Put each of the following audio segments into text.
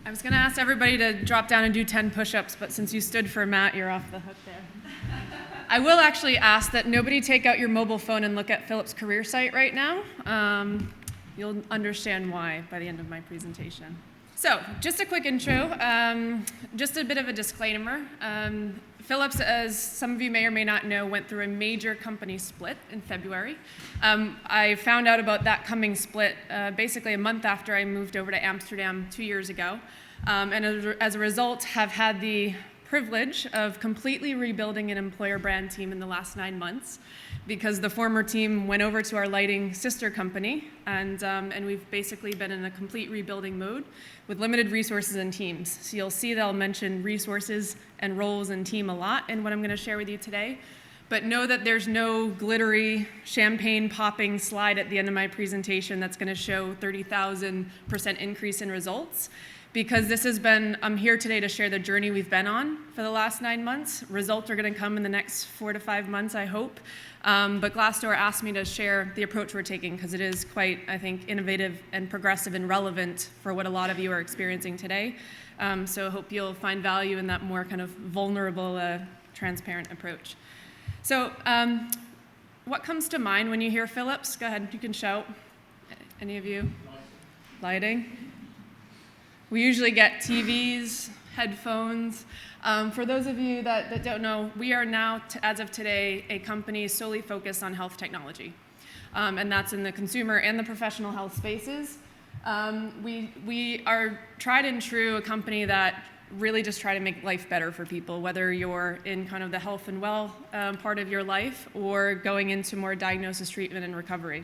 I was going to ask everybody to drop down and do 10 push-ups, but since you stood for Matt, you're off the hook there. I will actually ask that nobody take out your mobile phone and look at Philip's career site right now. You'll understand why by the end of my presentation. So, just a quick intro, just a bit of a disclaimer. Philips, as some of you may or may not know, went through a major company split in February. I found out about that coming split basically a month after I moved over to Amsterdam 2 years ago, and as a result have had the privilege of completely rebuilding an employer brand team in the last 9 months, because the former team went over to our lighting sister company, and we've basically been in a complete rebuilding mode with limited resources and teams. So you'll see they'll mention resources and roles and team a lot in what I'm going to share with you today. But know that there's no glittery, champagne-popping slide at the end of my presentation that's going to show 30,000% increase in results. Because this has been, I'm here today to share the journey we've been on for the last 9 months. Results are going to come in the next 4 to 5 months, I hope. But Glassdoor asked me to share the approach we're taking because it is quite, I think, innovative and progressive and relevant for what a lot of you are experiencing today. So I hope you'll find value in that more kind of vulnerable, transparent approach. So what comes to mind when you hear Philips? Go ahead, you can shout. Any of you? Lighting. We usually get TVs, headphones. For those of you that don't know, we are now, as of today, a company solely focused on health technology. And that's in the consumer and the professional health spaces. We are tried and true a company that really just try to make life better for people, whether you're in kind of the health and well part of your life or going into more diagnosis, treatment, and recovery.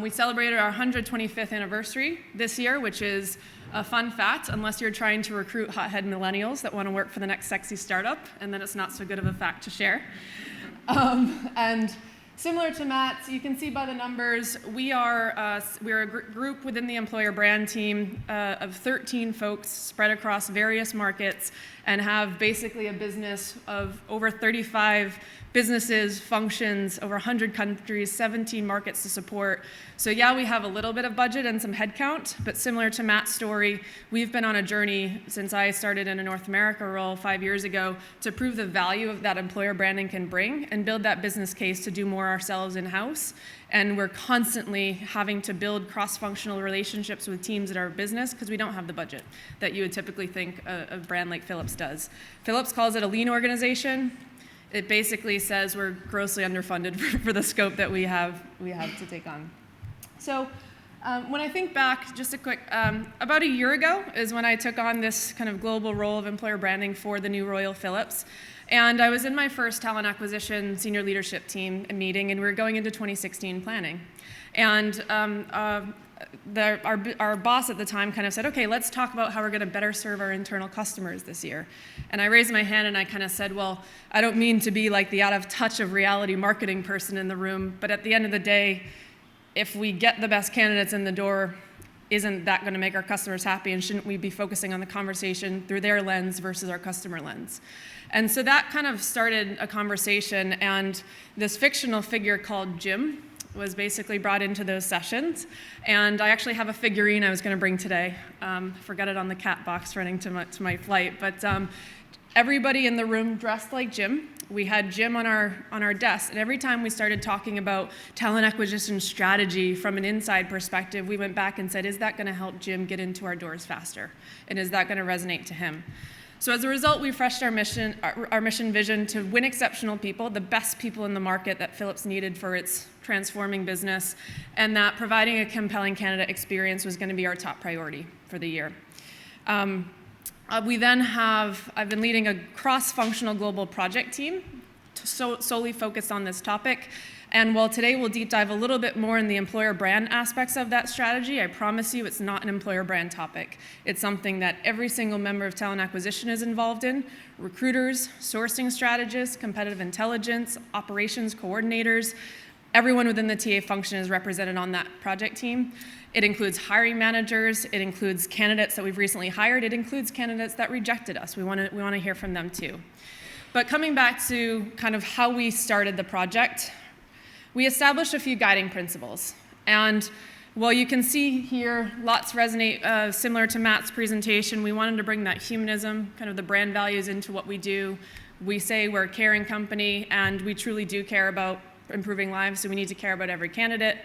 We celebrated our 125th anniversary this year, which is a fun fact, unless you're trying to recruit hothead millennials that want to work for the next sexy startup, and then it's not so good of a fact to share. And similar to Matt, you can see by the numbers, we're a group within the employer brand team of 13 folks spread across various markets and have basically a business of over 35 businesses, functions, over 100 countries, 17 markets to support. So yeah, we have a little bit of budget and some headcount, but similar to Matt's story, we've been on a journey since I started in a North America role 5 years ago to prove the value of that employer branding can bring and build that business case to do more ourselves in-house. And we're constantly having to build cross-functional relationships with teams at our business because we don't have the budget that you would typically think a brand like Philips does. Philips calls it a lean organization. It basically says we're grossly underfunded for the scope that we have to take on. So when I think back, just a quick, about a year ago is when I took on this kind of global role of employer branding for the new Royal Philips. And I was in my first talent acquisition senior leadership team meeting, and we were going into 2016 planning. And our boss at the time kind of said, okay, let's talk about how we're going to better serve our internal customers this year. And I raised my hand and I kind of said, well, I don't mean to be like the out of touch of reality marketing person in the room, but at the end of the day, if we get the best candidates in the door, isn't that going to make our customers happy? And shouldn't we be focusing on the conversation through their lens versus our customer lens? And so that kind of started a conversation, and this fictional figure called Jim was basically brought into those sessions. And I actually have a figurine I was going to bring today. Forgot it on the cat box running to my flight. But everybody in the room dressed like Jim. We had Jim on our desk, and every time we started talking about talent acquisition strategy from an inside perspective, we went back and said, is that going to help Jim get into our doors faster? And is that going to resonate to him? So as a result, we refreshed our mission vision to win exceptional people, the best people in the market that Philips needed for its transforming business, and that providing a compelling candidate experience was going to be our top priority for the year. I've been leading a cross-functional global project team solely focused on this topic. And while today we'll deep dive a little bit more in the employer brand aspects of that strategy, I promise you it's not an employer brand topic. It's something that every single member of talent acquisition is involved in: recruiters, sourcing strategists, competitive intelligence, operations coordinators. Everyone within the TA function is represented on that project team. It includes hiring managers. It includes candidates that we've recently hired. It includes candidates that rejected us. We want to hear from them too. But coming back to kind of how we started the project, we established a few guiding principles. And Well, you can see here, lots resonate similar to Matt's presentation. We wanted to bring that humanism, kind of the brand values into what we do. We say we're a caring company, and we truly do care about improving lives, so we need to care about every candidate.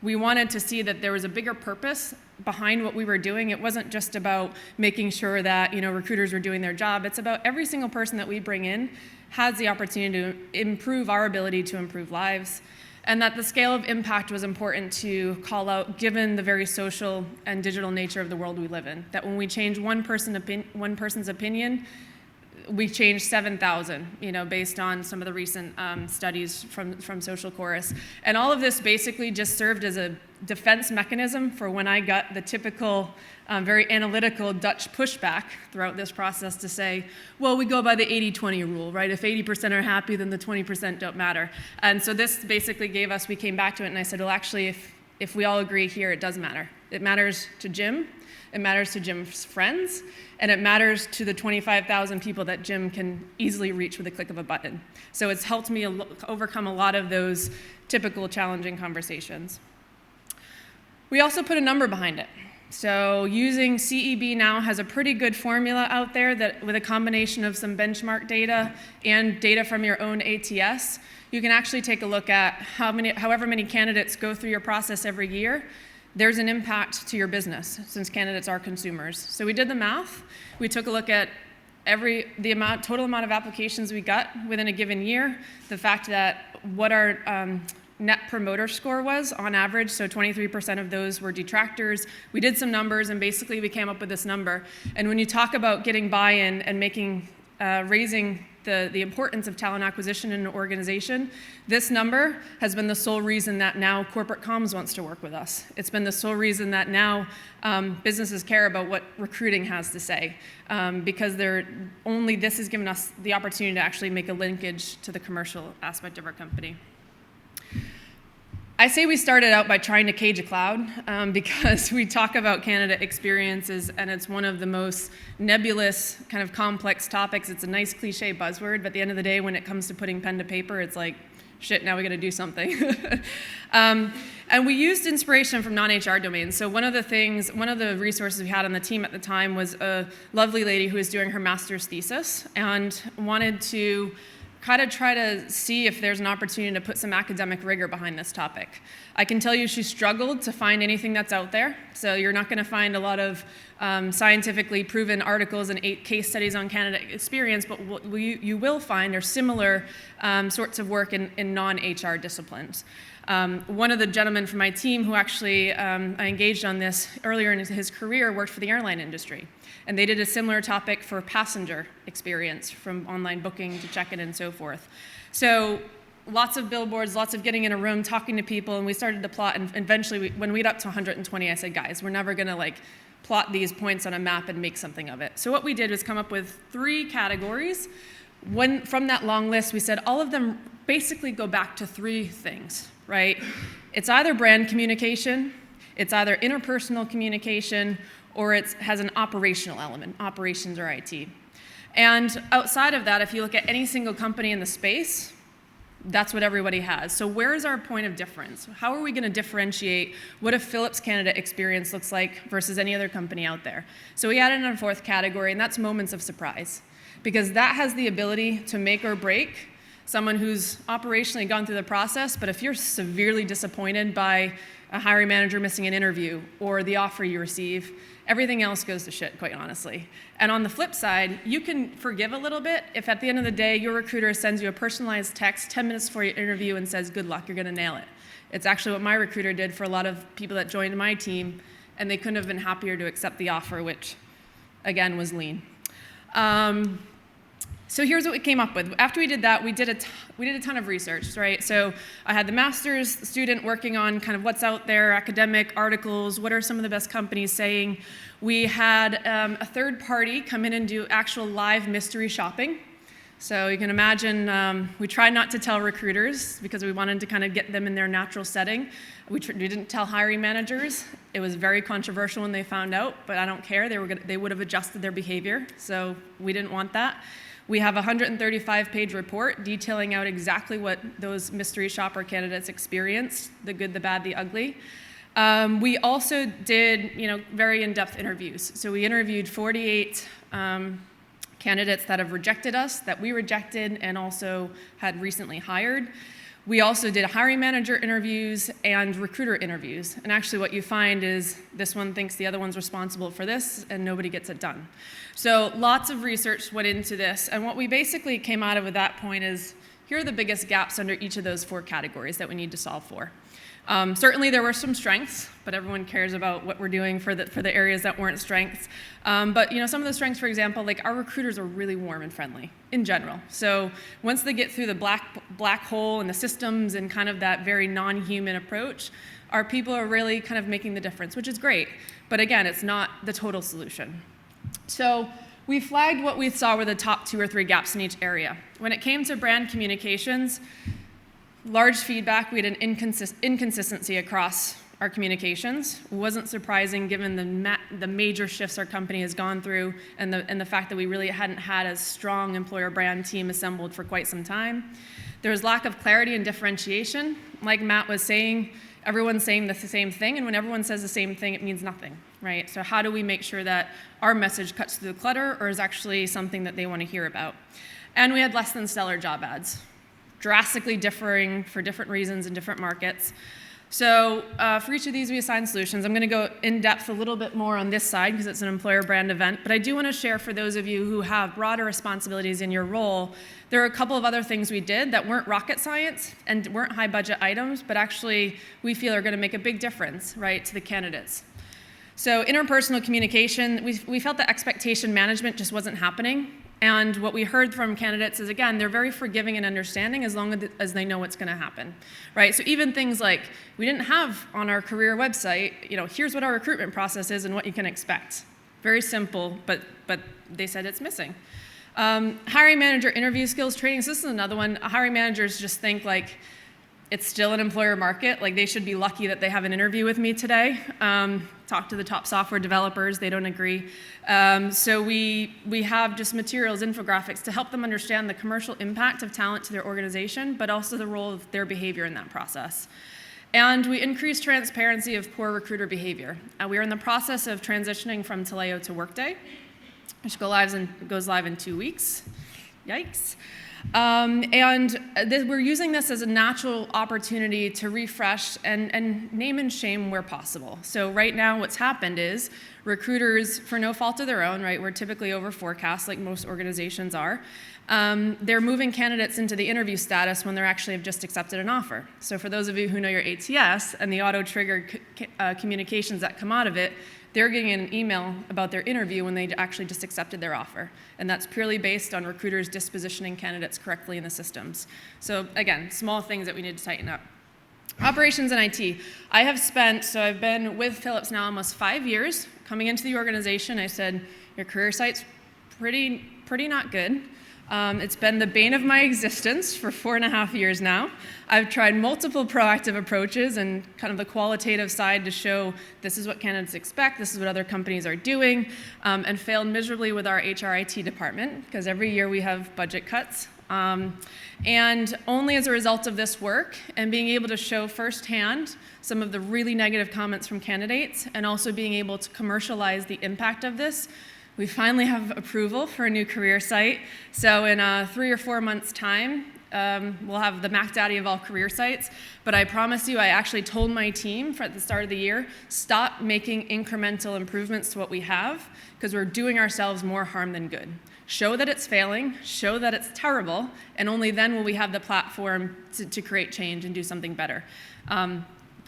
We wanted to see that there was a bigger purpose behind what we were doing. It wasn't just about making sure that recruiters were doing their job. It's about every single person that we bring in has the opportunity to improve our ability to improve lives. And that the scale of impact was important to call out, given the very social and digital nature of the world we live in. That when we change one person's opinion, we changed 7,000, based on some of the recent studies from Social Chorus. And all of this basically just served as a defense mechanism for when I got the typical, very analytical Dutch pushback throughout this process to say, well, we go by the 80-20 rule, right? If 80% are happy, then the 20% don't matter. And so this basically we came back to it, and I said, well, actually, if we all agree here, it does matter. It matters to Jim. It matters to Jim's friends, and it matters to the 25,000 people that Jim can easily reach with a click of a button. So it's helped me overcome a lot of those typical challenging conversations. We also put a number behind it. So using CEB now has a pretty good formula out there that with a combination of some benchmark data and data from your own ATS, you can actually take a look at however many candidates go through your process every year. There's an impact to your business since candidates are consumers. So we did the math. We took a look at the total amount of applications we got within a given year, the fact that what our net promoter score was on average, so 23% of those were detractors. We did some numbers, and basically we came up with this number. And when you talk about getting buy-in and raising the importance of talent acquisition in an organization, this number has been the sole reason that now corporate comms wants to work with us. It's been the sole reason that now businesses care about what recruiting has to say, because this has given us the opportunity to actually make a linkage to the commercial aspect of our company. I say we started out by trying to cage a cloud because we talk about candidate experiences, and it's one of the most nebulous, kind of complex topics. It's a nice cliche buzzword, but at the end of the day, when it comes to putting pen to paper, it's like, shit, now we gotta do something. And we used inspiration from non-HR domains. So one of the resources we had on the team at the time was a lovely lady who was doing her master's thesis and wanted to kind of try to see if there's an opportunity to put some academic rigor behind this topic. I can tell you she struggled to find anything that's out there. So you're not going to find a lot of scientifically proven articles and case studies on candidate experience, but what you will find are similar sorts of work in non-HR disciplines. One of the gentlemen from my team who actually I engaged on this earlier in his career worked for the airline industry. And they did a similar topic for passenger experience, from online booking to check-in and so forth. So lots of billboards, lots of getting in a room, talking to people, and we started to plot, and eventually when we got up to 120, I said, guys, we're never gonna plot these points on a map and make something of it. So what we did was come up with 3 categories. From that long list, we said all of them basically go back to 3 things, right? It's either brand communication, it's either interpersonal communication, or it has an operational element, operations or IT. And outside of that, if you look at any single company in the space, that's what everybody has. So where is our point of difference? How are we gonna differentiate what a Philips candidate experience looks like versus any other company out there? So we added in a 4th category, and that's moments of surprise, because that has the ability to make or break someone who's operationally gone through the process, but if you're severely disappointed by a hiring manager missing an interview or the offer you receive, everything else goes to shit, quite honestly. And on the flip side, you can forgive a little bit if at the end of the day, your recruiter sends you a personalized text 10 minutes before your interview and says, good luck, you're gonna nail it. It's actually what my recruiter did for a lot of people that joined my team, and they couldn't have been happier to accept the offer, which, again, was lean. So here's what we came up with. After we did that, we did a ton of research, right? So I had the master's student working on kind of what's out there, academic articles, what are some of the best companies saying. We had a third party come in and do actual live mystery shopping. So you can imagine, we tried not to tell recruiters because we wanted to kind of get them in their natural setting. We didn't tell hiring managers. It was very controversial when they found out, but I don't care. They would have adjusted their behavior, so we didn't want that. We have a 135-page report detailing out exactly what those mystery shopper candidates experienced, the good, the bad, the ugly. We also did, very in-depth interviews. So we interviewed 48 candidates that have rejected us, that we rejected, and also had recently hired. We also did hiring manager interviews and recruiter interviews. And actually what you find is this one thinks the other one's responsible for this, and nobody gets it done. So lots of research went into this. And what we basically came out of at that point is, here are the biggest gaps under each of those 4 categories that we need to solve for. Certainly there were some strengths, but everyone cares about what we're doing for the areas that weren't strengths. But some of the strengths, for example, like our recruiters are really warm and friendly in general. So once they get through the black hole and the systems and kind of that very non-human approach, our people are really kind of making the difference, which is great. But again, it's not the total solution. So we flagged what we saw were the top 2 or 3 gaps in each area. When it came to brand communications, large feedback, we had an inconsistency across our communications. It wasn't surprising given the major shifts our company has gone through and the fact that we really hadn't had a strong employer brand team assembled for quite some time. There was lack of clarity and differentiation. Like Matt was saying, everyone's saying the same thing, and when everyone says the same thing, it means nothing, right? So how do we make sure that our message cuts through the clutter or is actually something that they want to hear about? And we had less than stellar job ads, drastically differing for different reasons in different markets. So for each of these, we assigned solutions. I'm going to go in depth a little bit more on this side because it's an employer brand event, but I do want to share for those of you who have broader responsibilities in your role, there are a couple of other things we did that weren't rocket science and weren't high budget items, but actually we feel are going to make a big difference, right, to the candidates. So interpersonal communication, we felt that expectation management just wasn't happening. And what we heard from candidates is, again, they're very forgiving and understanding as long as they know what's going to happen, right? So even things like, we didn't have on our career website, here's what our recruitment process is and what you can expect. Very simple, but they said it's missing. Hiring manager interview skills training, so this is another one. Hiring managers just think like, it's still an employer market. Like they should be lucky that they have an interview with me today. Talk to the top software developers, they don't agree. So we have just materials, infographics to help them understand the commercial impact of talent to their organization, but also the role of their behavior in that process. And we increased transparency of poor recruiter behavior. We are in the process of transitioning from Taleo to Workday, which goes live in 2 weeks. Yikes. We're using this as a natural opportunity to refresh and name and shame where possible. So right now what's happened is recruiters, for no fault of their own, right, we're typically over forecast like most organizations are, they're moving candidates into the interview status when they're actually have just accepted an offer. So for those of you who know your ATS and the auto-triggered communications that come out of it, they're getting an email about their interview when they actually just accepted their offer. And that's purely based on recruiters dispositioning candidates correctly in the systems. So again, small things that we need to tighten up. Operations and IT. I've been with Philips now almost 5 years. Coming into the organization, I said, your career site's pretty not good. It's been the bane of my existence for 4.5 years now. I've tried multiple proactive approaches and kind of the qualitative side to show this is what candidates expect, this is what other companies are doing, and failed miserably with our HRIT department because every year we have budget cuts. And only as a result of this work and being able to show firsthand some of the really negative comments from candidates and also being able to commercialize the impact of this, we finally have approval for a new career site. So in 3 or 4 months' time, we'll have the Mac Daddy of all career sites. But I promise you, I actually told my team at the start of the year, stop making incremental improvements to what we have, because we're doing ourselves more harm than good. Show that it's failing, show that it's terrible, and only then will we have the platform to create change and do something better.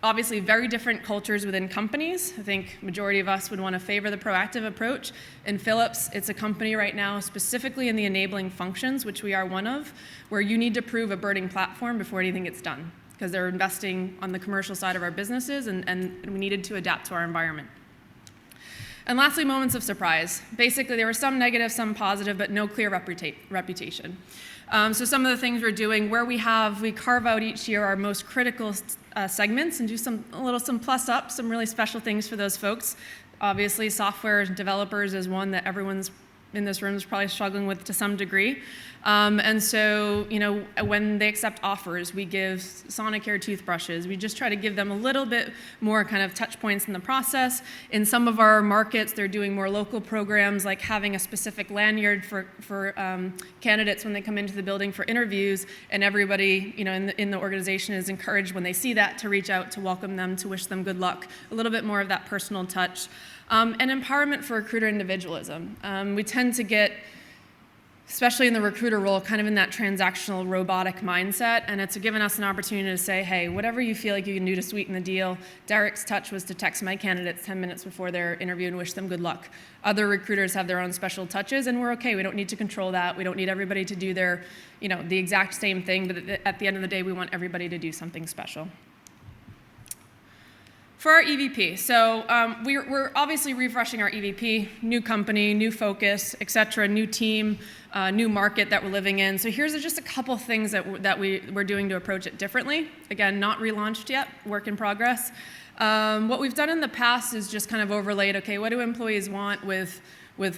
Obviously, very different cultures within companies. I think majority of us would want to favor the proactive approach. In Philips, it's a company right now, specifically in the enabling functions, which we are one of, where you need to prove a burning platform before anything gets done, because they're investing on the commercial side of our businesses, and we needed to adapt to our environment. And lastly, moments of surprise. Basically, there were some negative, some positive, but no clear reputation. So some of the things we're doing, we carve out each year our most critical segments and do some plus ups, some really special things for those folks. Obviously, software developers is one that everyone's in this room is probably struggling with to some degree. And so, when they accept offers, we give Sonicare toothbrushes. We just try to give them a little bit more kind of touch points in the process. In some of our markets, they're doing more local programs, like having a specific lanyard for candidates when they come into the building for interviews, and everybody, in the organization is encouraged when they see that to reach out, to welcome them, to wish them good luck. A little bit more of that personal touch. And empowerment for recruiter individualism. We tend to get, especially in the recruiter role, kind of in that transactional robotic mindset, and it's given us an opportunity to say, hey, whatever you feel like you can do to sweeten the deal. Derek's touch was to text my candidates 10 minutes before their interview and wish them good luck. Other recruiters have their own special touches, and we're okay. We don't need to control that. We don't need everybody to do their, the exact same thing, but at the end of the day, we want everybody to do something special. For our EVP, so we're obviously refreshing our EVP, new company, new focus, et cetera, new team, new market that we're living in. So here's just a couple things that we're doing to approach it differently. Again, not relaunched yet, work in progress. What we've done in the past is just kind of overlaid, okay, what do employees want with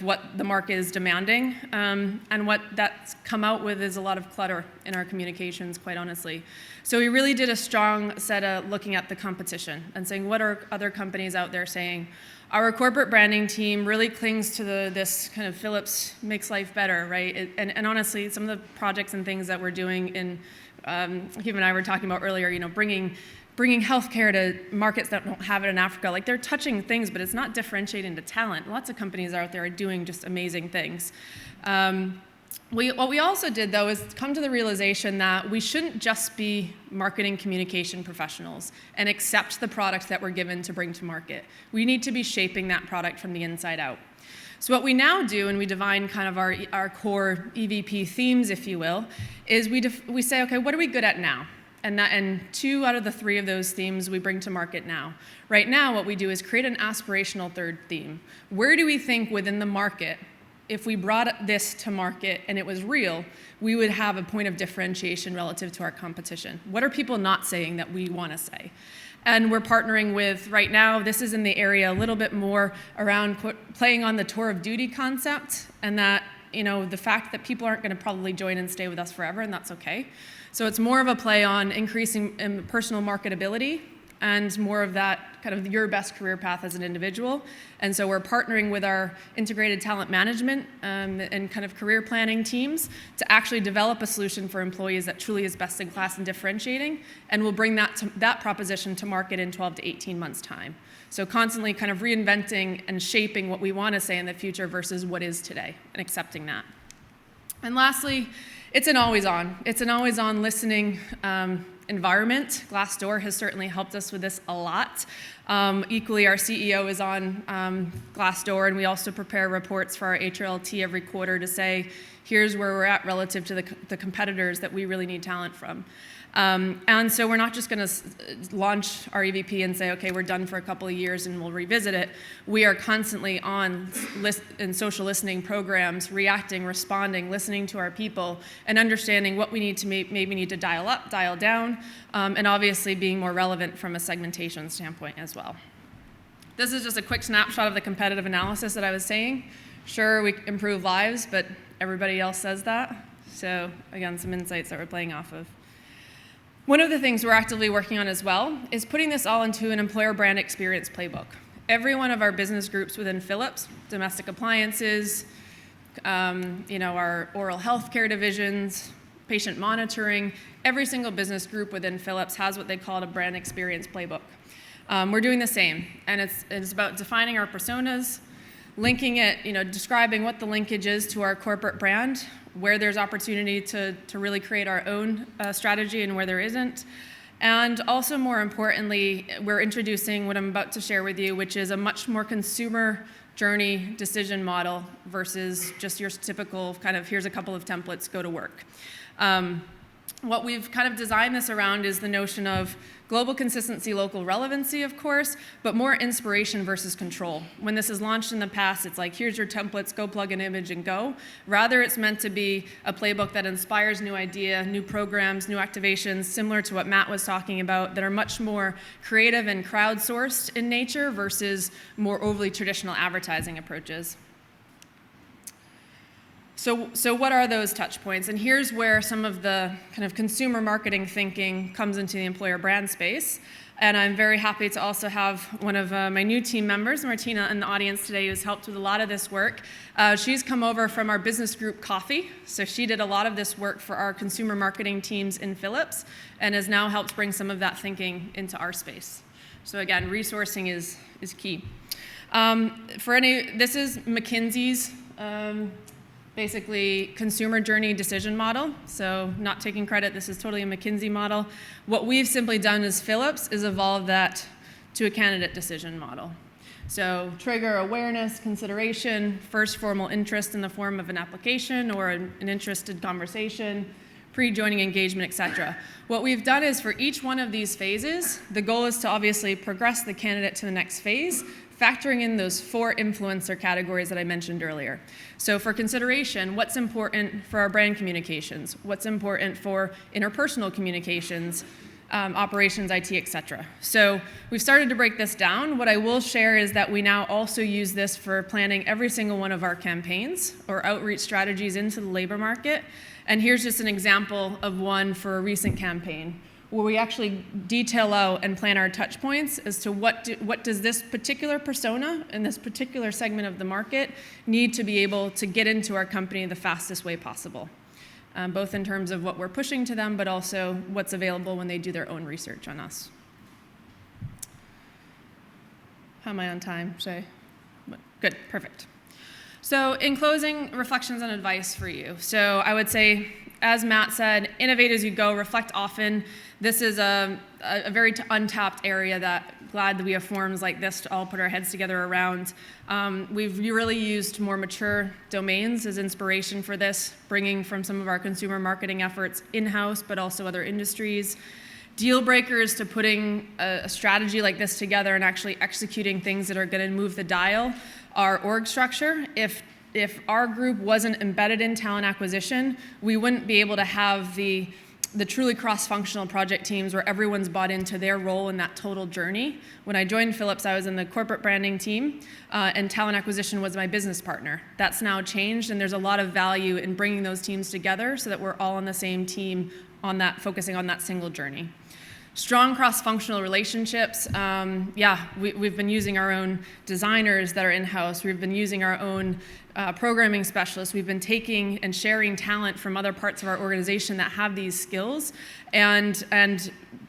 what the market is demanding, and what that's come out with is a lot of clutter in our communications, quite honestly. So we really did a strong set of looking at the competition and saying, what are other companies out there saying? Our corporate branding team really clings to this kind of Philips makes life better, right? And honestly, some of the projects and things that we're doing in, Hugh and I were talking about earlier, bringing healthcare to markets that don't have it in Africa. Like, they're touching things, but it's not differentiating to talent. Lots of companies out there are doing just amazing things. What we also did, though, is come to the realization that we shouldn't just be marketing communication professionals and accept the product that we're given to bring to market. We need to be shaping that product from the inside out. So what we now do, and we define kind of our core EVP themes, if you will, is we say, okay, what are we good at now? And 2 out of the 3 of those themes we bring to market now. Right now, what we do is create an aspirational third theme. Where do we think within the market, if we brought this to market and it was real, we would have a point of differentiation relative to our competition? What are people not saying that we want to say? And we're partnering with, right now, this is in the area a little bit more around playing on the tour of duty concept, and that, the fact that people aren't going to probably join and stay with us forever, and that's okay. So it's more of a play on increasing personal marketability and more of that kind of your best career path as an individual. And so we're partnering with our integrated talent management and kind of career planning teams to actually develop a solution for employees that truly is best in class and differentiating, and we'll bring that proposition to market in 12 to 18 months' time. So constantly kind of reinventing and shaping what we want to say in the future versus what is today, and accepting that. And lastly, it's an always-on. It's an always-on listening environment. Glassdoor has certainly helped us with this a lot. Equally, our CEO is on Glassdoor, and we also prepare reports for our HRLT every quarter to say, here's where we're at relative to the competitors that we really need talent from. And so we're not just going to launch our EVP and say, okay, we're done for a couple of years and we'll revisit it. We are constantly on in social listening programs, reacting, responding, listening to our people, and understanding what we need to maybe need to dial up, dial down, and obviously being more relevant from a segmentation standpoint as well. This is just a quick snapshot of the competitive analysis that I was saying. Sure, we improve lives, but everybody else says that. So again, some insights that we're playing off of. One of the things we're actively working on as well is putting this all into an employer brand experience playbook. Every one of our business groups within Philips, domestic appliances, our oral health care divisions, patient monitoring, every single business group within Philips has what they call a brand experience playbook. We're doing the same, and it's about defining our personas, linking it, describing what the linkage is to our corporate brand, where there's opportunity to really create our own strategy and where there isn't. And also, more importantly, we're introducing what I'm about to share with you, which is a much more consumer journey decision model versus just your typical kind of, here's a couple of templates, go to work. What we've kind of designed this around is the notion of global consistency, local relevancy, of course, but more inspiration versus control. When this is launched in the past, it's like, here's your templates, go plug an image and go. Rather, it's meant to be a playbook that inspires new idea, new programs, new activations, similar to what Matt was talking about, that are much more creative and crowdsourced in nature versus more overly traditional advertising approaches. So what are those touch points? And here's where some of the kind of consumer marketing thinking comes into the employer brand space. And I'm very happy to also have one of my new team members, Martina, in the audience today, who's helped with a lot of this work. She's come over from our business group Coffee. So she did a lot of this work for our consumer marketing teams in Philips and has now helped bring some of that thinking into our space. So again, resourcing is key. This is McKinsey's basically consumer journey decision model. So not taking credit, this is totally a McKinsey model. What we've simply done as Philips is evolve that to a candidate decision model. So trigger awareness, consideration, first formal interest in the form of an application or an interested conversation, pre-joining engagement, et cetera. What we've done is for each one of these phases, the goal is to obviously progress the candidate to the next phase, factoring in those 4 influencer categories that I mentioned earlier. So for consideration, what's important for our brand communications? What's important for interpersonal communications, operations, IT, et cetera. So we've started to break this down. What I will share is that we now also use this for planning every single one of our campaigns or outreach strategies into the labor market. And here's just an example of one for a recent campaign, where we actually detail out and plan our touch points as to what does this particular persona in this particular segment of the market need to be able to get into our company the fastest way possible, both in terms of what we're pushing to them, but also what's available when they do their own research on us. How am I on time? Good, perfect. So in closing, reflections and advice for you. So I would say, as Matt said, innovate as you go, reflect often. This is a very untapped area that glad that we have forums like this to all put our heads together around. We've really used more mature domains as inspiration for this, bringing from some of our consumer marketing efforts in-house, but also other industries. Deal breakers to putting a strategy like this together and actually executing things that are going to move the dial. Our org structure, if our group wasn't embedded in talent acquisition, we wouldn't be able to have the truly cross-functional project teams where everyone's bought into their role in that total journey. When I joined Philips, I was in the corporate branding team, and talent acquisition was my business partner. That's now changed, and there's a lot of value in bringing those teams together so that we're all on the same team on that, focusing on that single journey. Strong cross-functional relationships. We've been using our own designers that are in-house. We've been using our own programming specialists. We've been taking and sharing talent from other parts of our organization that have these skills. And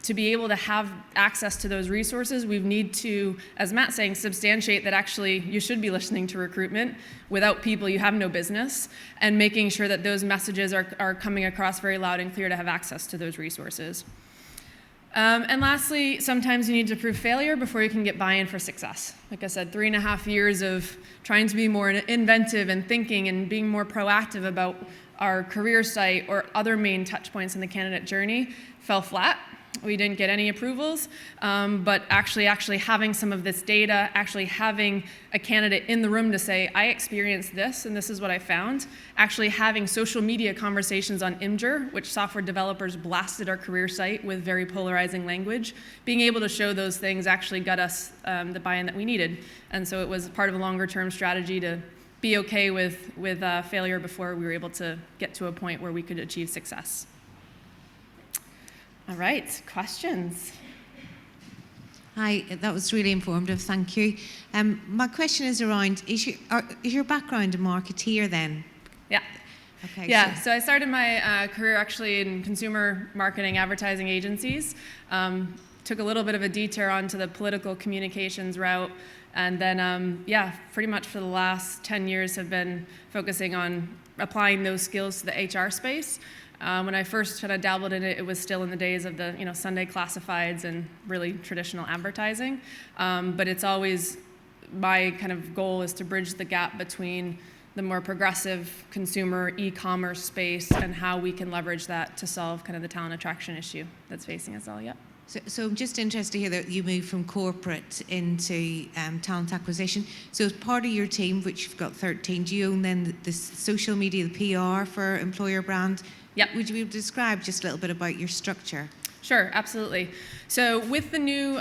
to be able to have access to those resources, we need to, as Matt's saying, substantiate that actually you should be listening to recruitment. Without people, you have no business. And making sure that those messages are coming across very loud and clear to have access to those resources. And lastly, sometimes you need to prove failure before you can get buy-in for success. Like I said, 3.5 years of trying to be more inventive and thinking and being more proactive about our career site or other main touch points in the candidate journey fell flat. We didn't get any approvals, but actually having some of this data, actually having a candidate in the room to say, I experienced this and this is what I found, actually having social media conversations on Imgur, which software developers blasted our career site with very polarizing language, being able to show those things actually got us the buy-in that we needed. And so it was part of a longer term strategy to be okay with failure before we were able to get to a point where we could achieve success. All right, questions? Hi, that was really informative, thank you. My question is around, is your background a marketeer then? Yeah. Okay. Yeah, so I started my career actually in consumer marketing advertising agencies. Took a little bit of a detour onto the political communications route. And then, pretty much for the last 10 years have been focusing on applying those skills to the HR space. When I first kind of dabbled in it, it was still in the days of the Sunday classifieds and really traditional advertising. But it's always my kind of goal is to bridge the gap between the more progressive consumer e-commerce space and how we can leverage that to solve kind of the talent attraction issue that's facing us all. Yep. So I'm just interested to hear that you moved from corporate into talent acquisition. So as part of your team, which you've got 13, do you own then the social media, the PR for employer brand? Yep. Would you be able to describe just a little bit about your structure? Sure, absolutely. So with the new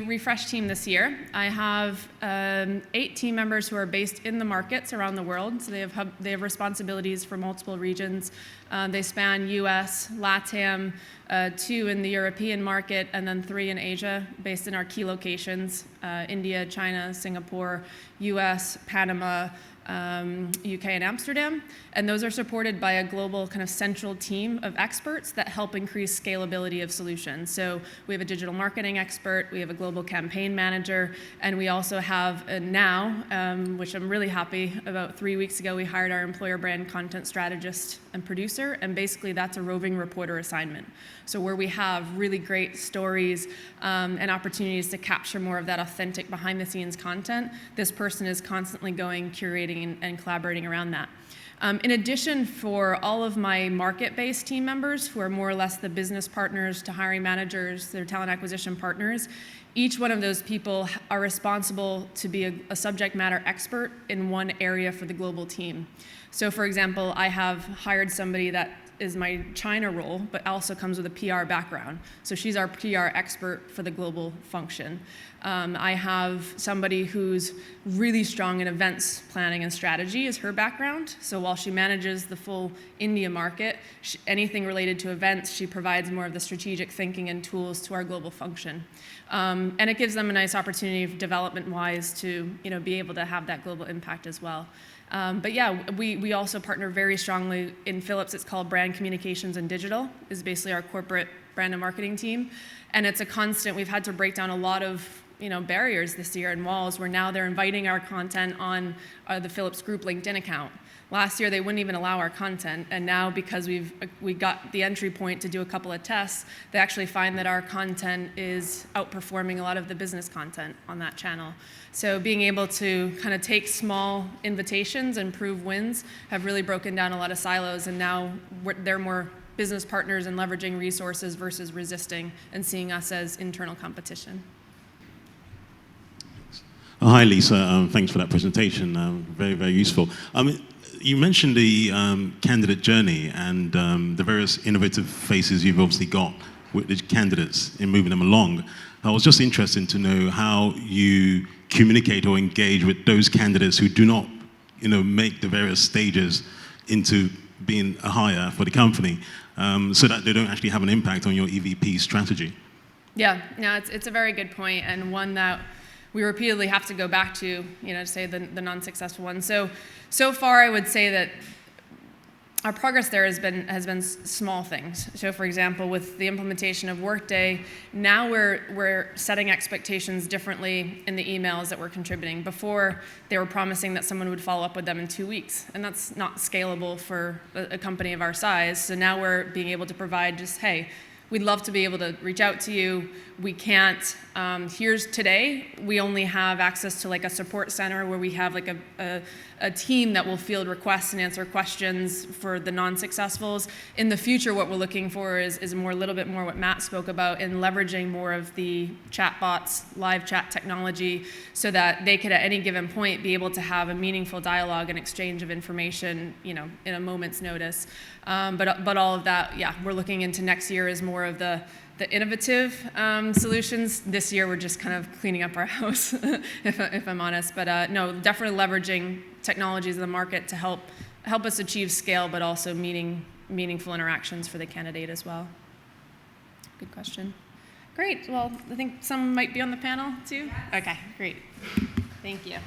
refresh team this year, I have 8 team members who are based in the markets around the world. So they have responsibilities for multiple regions. They span U.S., LATAM, 2 in the European market, and then 3 in Asia, based in our key locations: India, China, Singapore, U.S., Panama, UK, and Amsterdam. And those are supported by a global kind of central team of experts that help increase scalability of solutions. So we have a digital marketing expert, we have a global campaign manager, and we also have now, which I'm really happy about, 3 weeks ago, we hired our employer brand content strategist and producer, and basically that's a roving reporter assignment. So where we have really great stories and opportunities to capture more of that authentic behind the scenes content, this person is constantly going, curating, and collaborating around that. In addition, for all of my market-based team members, who are more or less the business partners to hiring managers, their talent acquisition partners, each one of those people are responsible to be a subject matter expert in one area for the global team. So for example, I have hired somebody that is my China role, but also comes with a PR background. So she's our PR expert for the global function. I have somebody who's really strong in events planning and strategy is her background. So while she manages the full India market, anything related to events, she provides more of the strategic thinking and tools to our global function. And it gives them a nice opportunity development-wise to be able to have that global impact as well. But yeah, we also partner very strongly in Philips. It's called Brand Communications and Digital, is basically our corporate brand and marketing team. And it's a constant. We've had to break down a lot of barriers this year and walls, where now they're inviting our content on the Philips Group LinkedIn account. Last year, they wouldn't even allow our content, and now because we got the entry point to do a couple of tests, they actually find that our content is outperforming a lot of the business content on that channel. So being able to kind of take small invitations and prove wins have really broken down a lot of silos, and now they're more business partners and leveraging resources versus resisting and seeing us as internal competition. Hi, Lisa. Thanks for that presentation. Very, very useful. You mentioned the candidate journey and the various innovative faces you've obviously got with the candidates in moving them along. I was just interested to know how you communicate or engage with those candidates who do not, make the various stages into being a hire for the company, so that they don't actually have an impact on your EVP strategy. Yeah, no, it's a very good point, and one that we repeatedly have to go back to, to say the non-successful ones. So far, I would say that our progress there has been small things. So, for example, with the implementation of Workday, now we're setting expectations differently in the emails that we're contributing. Before, they were promising that someone would follow up with them in 2 weeks, and that's not scalable for a company of our size. So now we're being able to provide just, hey, we'd love to be able to reach out to you. We can't. Here's today. We only have access to like a support center where we have like a team that will field requests and answer questions for the non-successfuls. In the future, what we're looking for is a little bit more what Matt spoke about in leveraging more of the chatbots, live chat technology, so that they could at any given point be able to have a meaningful dialogue and exchange of information, in a moment's notice. But all of that, yeah, we're looking into next year as more of the innovative solutions. This year, we're just kind of cleaning up our house, if I'm honest. But no, definitely leveraging technologies in the market to help us achieve scale, but also meaningful interactions for the candidate as well. Good question. Great. Well, I think some might be on the panel too. Yes. Okay, great. Thank you.